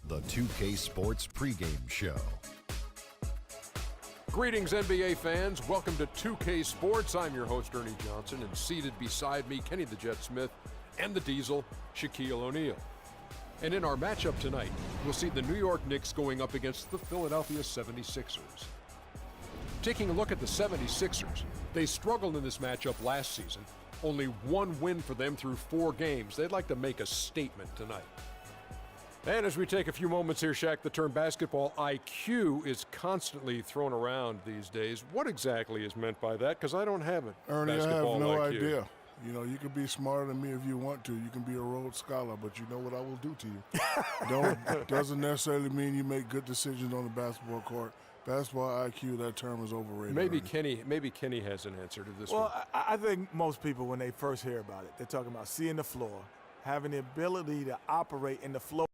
the 2K Sports pregame show. Greetings, NBA fans. Welcome to 2K Sports. I'm your host, Ernie Johnson, and seated beside me, Kenny the Jet Smith and the Diesel, Shaquille O'Neal. And in our matchup tonight, we'll see the New York Knicks going up against the Philadelphia 76ers. Taking a look at the 76ers, they struggled in this matchup last season. Only one win for them through 4 games. They'd like to make a statement tonight. And as we take a few moments here, Shaq, the term basketball IQ is constantly thrown around these days. What exactly is meant by that? Because I don't have it. Ernie, I have basketball no IQ. idea. You know, you can be smarter than me if you want to. You can be a Rhodes Scholar, but you know what I will do to you. Doesn't necessarily mean you make good decisions on the basketball court. Basketball IQ, that term is overrated. Maybe Ernie. Kenny has an answer to this well, one. I think most people, when they first hear about it, they're talking about seeing the floor, having the ability to operate in the flow.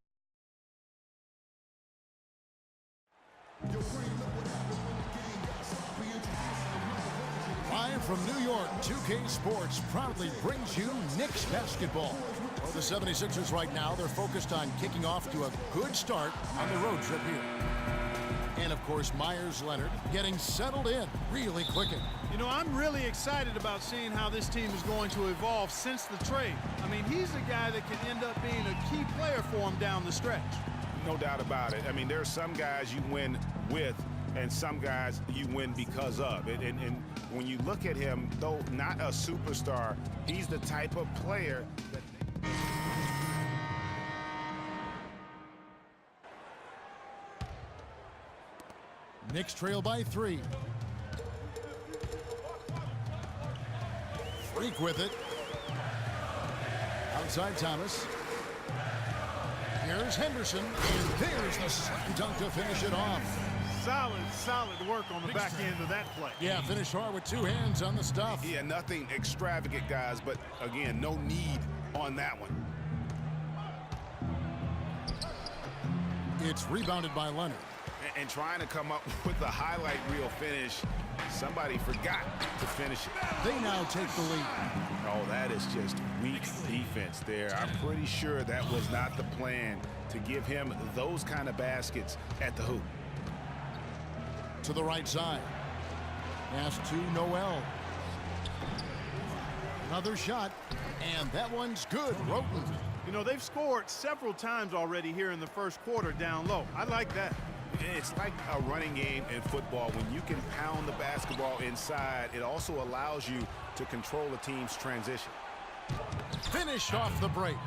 Live from New York, 2K Sports proudly brings you Knicks basketball. For the 76ers right now, they're focused on kicking off to a good start on the road trip here. And, of course, Myers Leonard getting settled in really quickly. You know, I'm really excited about seeing how this team is going to evolve since the trade. I mean, he's a guy that can end up being a key player for him down the stretch. No doubt about it. I mean, there are some guys you win with and some guys you win because of. And when you look at him, though not a superstar, he's the type of player that... Knicks trail by 3. Freak with it. Outside Thomas. Here's Henderson, and there's the slam dunk to finish it off. Solid work on the back end of that play. Yeah, finish hard with 2 hands on the stuff. Yeah, nothing extravagant, guys, but again, no need on that one. It's rebounded by Leonard. And trying to come up with the highlight reel finish, somebody forgot to finish it. They now take the lead. Oh, that is just weak defense there. I'm pretty sure that was not the plan to give him those kind of baskets at the hoop. To the right side. Pass to Noel. Another shot, and that one's good. Roten. You know, they've scored several times already here in the first quarter down low. I like that. It's like a running game in football. When you can pound the basketball inside, it also allows you to control a team's transition. Finished off the break.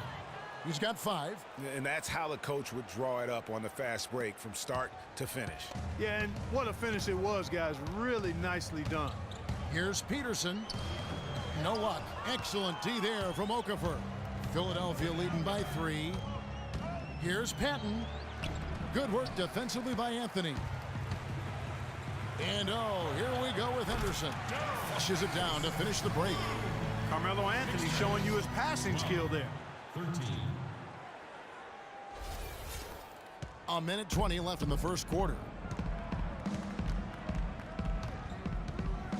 He's got 5. And that's how the coach would draw it up on the fast break from start to finish. Yeah, and what a finish it was, guys. Really nicely done. Here's Peterson. No luck. Excellent D there from Okafor. Philadelphia leading by 3. Here's Patton. Good work defensively by Anthony. And oh, here we go with Henderson. Flushes it down to finish the break. Carmelo Anthony showing you his passing skill there. 13. A minute 20 left in the first quarter.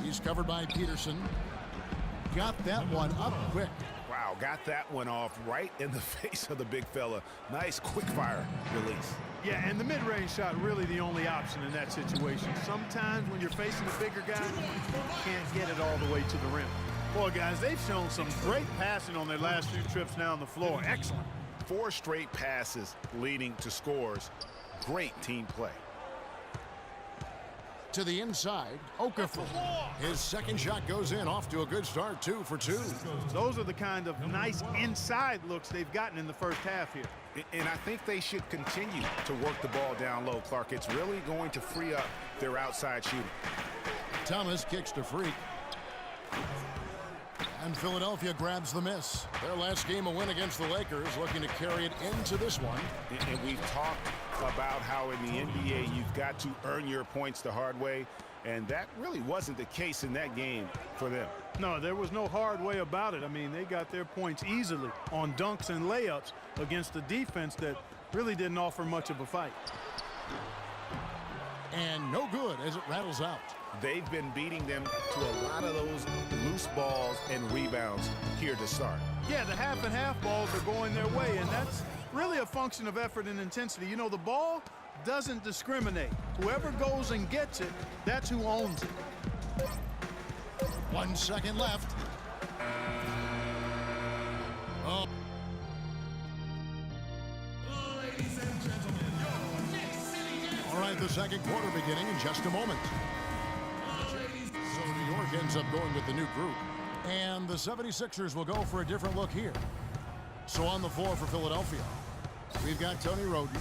He's covered by Peterson. Got that one up quick. Wow, got that one off right in the face of the big fella. Nice quick fire release. Yeah, and the mid-range shot really the only option in that situation. Sometimes when you're facing a bigger guy, you can't get it all the way to the rim. Boy, guys, they've shown some great passing on their last few trips down the floor. Excellent. 4 straight passes leading to scores. Great team play. To the inside, Okafor. His second shot goes in, off to a good start, 2 for 2. Those are the kind of nice inside looks they've gotten in the first half here. And I think they should continue to work the ball down low, Clark. It's really going to free up their outside shooting. Thomas kicks to Freak. And Philadelphia grabs the miss. Their last game, a win against the Lakers, looking to carry it into this one. And we've talked about how in the NBA you've got to earn your points the hard way, and that really wasn't the case in that game for them. No, there was no hard way about it. I mean, they got their points easily on dunks and layups against a defense that really didn't offer much of a fight. And no good as it rattles out. They've been beating them to a lot of those loose balls and rebounds here to start. Yeah, the half and half balls are going their way, and that's really a function of effort and intensity. You know, the ball doesn't discriminate. Whoever goes and gets it, that's who owns it. 1 second left. Oh. All right, the second quarter beginning in just a moment. So New York ends up going with the new group. And the 76ers will go for a different look here. So on the floor for Philadelphia, we've got Tony Roden.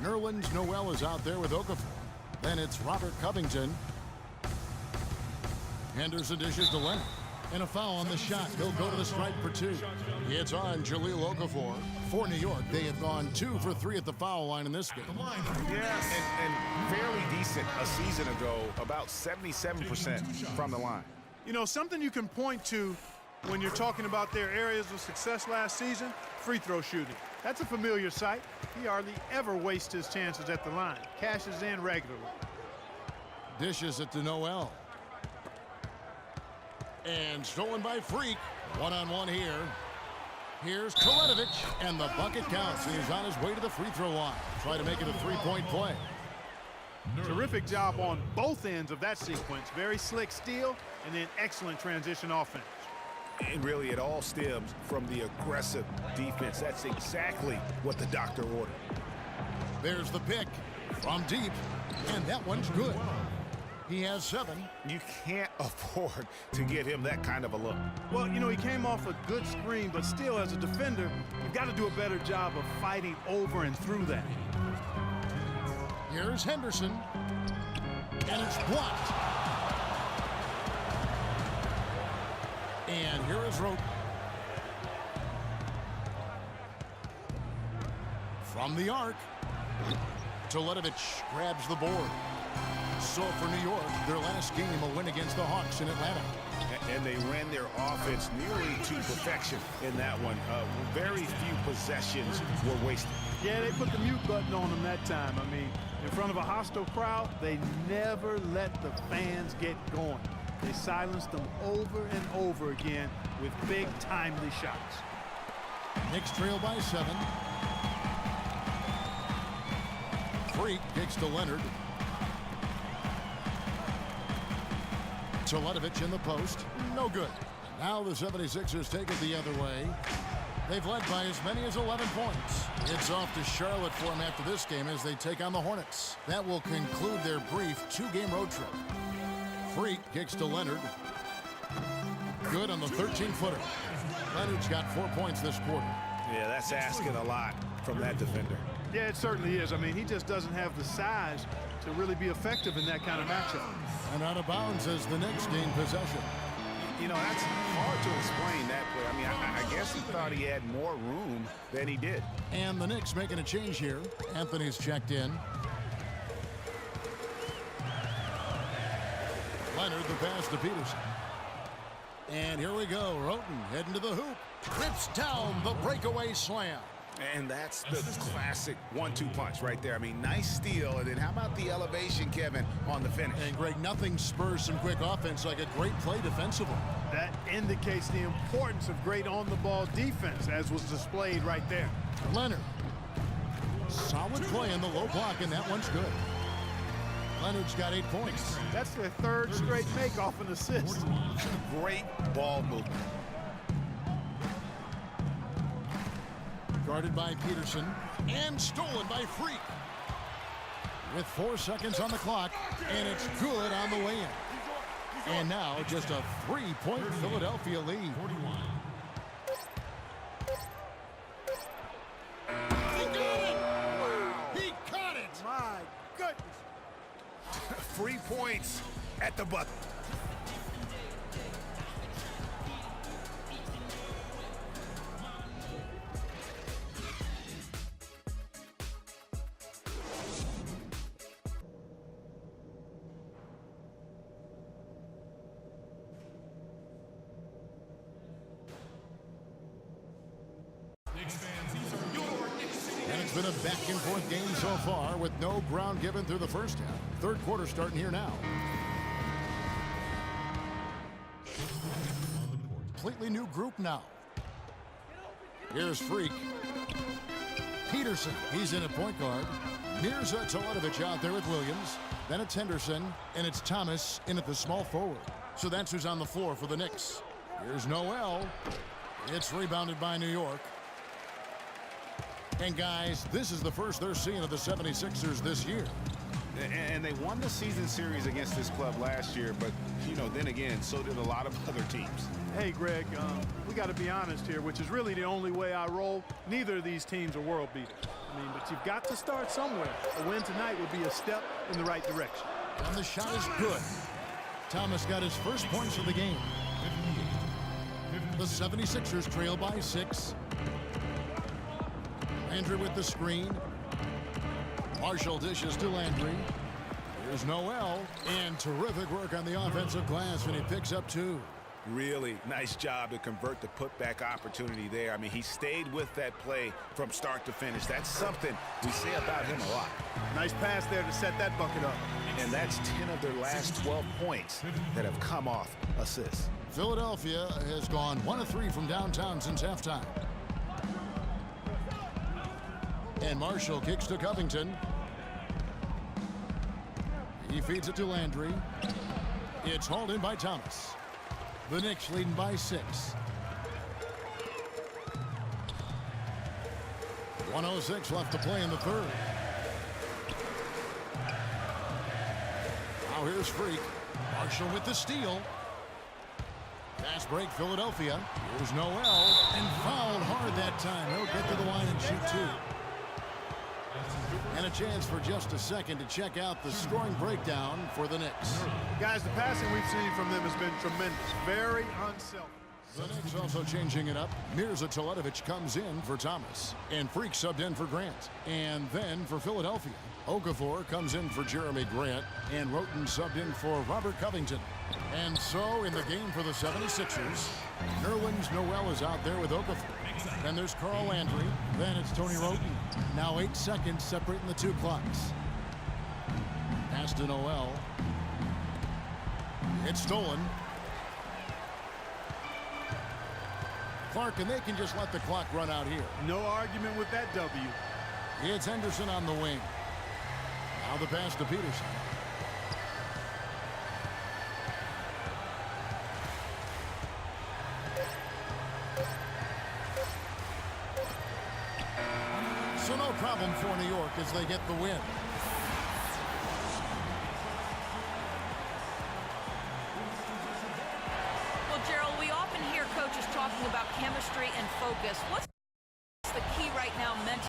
Nerlens Noel is out there with Okafor. Then it's Robert Covington. Henderson dishes to Leonard. And a foul on the shot. He'll go to the stripe for 2. It's on Jahlil Okafor. For New York, they have gone 2 for 3 at the foul line in this game. Yes, and fairly decent a season ago, about 77% from the line. You know, something you can point to when you're talking about their areas of success last season, free throw shooting. That's a familiar sight. He hardly ever wastes his chances at the line. Cashes in regularly. Dishes it to Noel. And stolen by Freak. One-on-one here. Here's Teletovic, and the bucket counts. He's on his way to the free throw line. Try to make it a three-point play. Terrific job on both ends of that sequence. Very slick steal, and then excellent transition offense. And really, it all stems from the aggressive defense. That's exactly what the doctor ordered. There's the pick from deep, and that one's good. He has 7. You can't afford to give him that kind of a look. Well, you know, he came off a good screen, but still, as a defender, you've got to do a better job of fighting over and through that. Here's Henderson, and it's blocked. And here is Roten. From the arc, Teletovic grabs the board. So for New York, their last game, a win against the Hawks in Atlanta. And they ran their offense nearly to perfection in that one. Very few possessions were wasted. Yeah, they put the mute button on them that time. I mean, in front of a hostile crowd, they never let the fans get going. They silenced them over and over again with big, timely shots. Knicks trail by 7. Freak kicks to Leonard. Teletovic in the post. No good. Now the 76ers take it the other way. They've led by as many as 11 points. It's off to Charlotte for them after this game as they take on the Hornets. That will conclude their brief 2-game road trip. Freak kicks to Leonard. Good on the 13-footer. Leonard's got 4 points this quarter. Yeah, that's asking a lot from that defender. Yeah, it certainly is. I mean, he just doesn't have the size to really be effective in that kind of matchup. And out of bounds as the Knicks gain possession. You know, that's hard to explain that play. I mean, I guess he thought he had more room than he did. And the Knicks making a change here. Anthony's checked in. Leonard, the pass to Peterson. And here we go. Roten heading to the hoop. Rips down the breakaway slam. And that's the classic 1-2 punch right there. I mean, nice steal. And then how about the elevation, Kevin, on the finish? And Greg, nothing spurs some quick offense like a great play defensively. That indicates the importance of great on-the-ball defense, as was displayed right there. Leonard. Solid play in the low block, and that one's good. Leonard's got 8 points. That's their 3rd straight make off an assist. Great ball movement. Guarded by Peterson and stolen by Freak. With 4 seconds on the clock, and it's good on the way in. And now just a 3-point Philadelphia lead. He got it! He caught it! My goodness. 3 points at the bucket. And it's been a back-and-forth game so far with no ground given through the first half. Third quarter starting here now. Completely new group now. Here's Freak. Peterson, he's in at point guard. Mirza Teletovic out there with Williams. Then it's Henderson, and it's Thomas in at the small forward. So that's who's on the floor for the Knicks. Here's Noel. It's rebounded by New York. And guys, this is the first they're seeing of the 76ers this year. And they won the season series against this club last year, but, you know, then again, so did a lot of other teams. Hey, Greg, we got to be honest here, which is really the only way I roll. Neither of these teams are world beaters. I mean, but you've got to start somewhere. A win tonight would be a step in the right direction. And the shot is good. Thomas got his first points of the game. The 76ers trail by 6. Landry with the screen. Marshall dishes to Landry. Here's Noel. And terrific work on the offensive glass, and he picks up 2. Really nice job to convert the putback opportunity there. I mean, he stayed with that play from start to finish. That's something we say about him a lot. Nice pass there to set that bucket up. And that's 10 of their last 12 points that have come off assists. Philadelphia has gone 1 of 3 from downtown since halftime. And Marshall kicks to Covington. He feeds it to Landry. It's hauled in by Thomas. The Knicks leading by 6. 1:06 left to play in the third. Now here's Freak. Marshall with the steal. Fast break, Philadelphia. Here's Noel. And fouled hard that time. He'll get to the line and shoot 2. And a chance for just a second to check out the scoring breakdown for the Knicks. Guys, the passing we've seen from them has been tremendous. Very unselfish. The Knicks also changing it up. Mirza Teletovic comes in for Thomas. And Freak subbed in for Grant. And then for Philadelphia, Okafor comes in for Jeremy Grant. And Roten subbed in for Robert Covington. And so in the game for the 76ers, Nerlens Noel is out there with Okafor. Then there's Carl Landry. Then it's Tony Roten. Now 8 seconds separating the 2 clocks. Pass to Noel. It's stolen. Clark, and they can just let the clock run out here. No argument with that W. It's Henderson on the wing. Now the pass to Peterson. So no problem for New York as they get the win. Well, Gerald, we often hear coaches talking about chemistry and focus. What's the key right now mentally?